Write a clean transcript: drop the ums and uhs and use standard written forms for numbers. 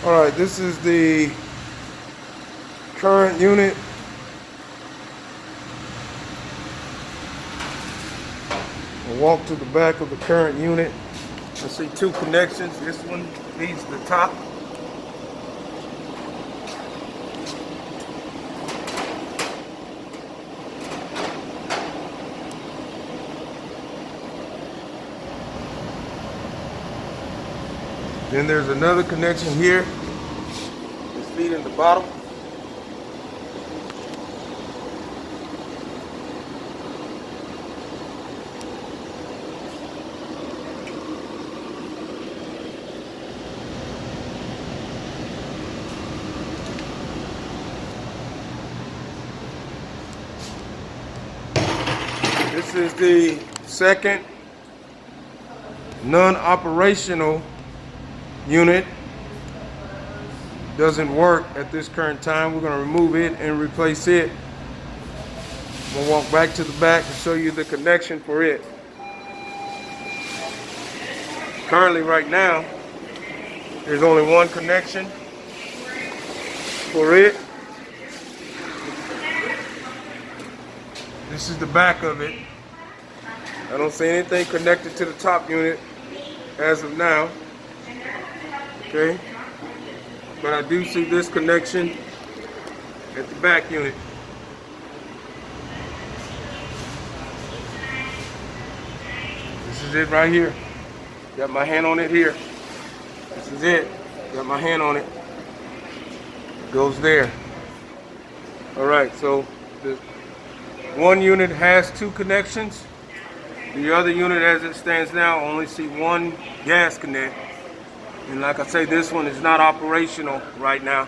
All right, this is the current unit. We'll walk to the back of the current unit. I see two connections. This one leads to the top. Then there's another connection here. It's feeding the bottom. This is the second non-operational unit. Doesn't work at this current time. We're going to remove it and replace it. We'll walk back to the back and show you the connection for it. Currently, right now, there's only one connection for it. This is the back of it. I don't see anything connected to the top unit as of now. Okay, but I do see this connection at the back unit. This is it right here. Got my hand on it here. This is it. Got my hand on it. Goes there. All right, so the one unit has two connections. The other unit, as it stands now, only see one gas connect. And like I say, this one is not operational right now.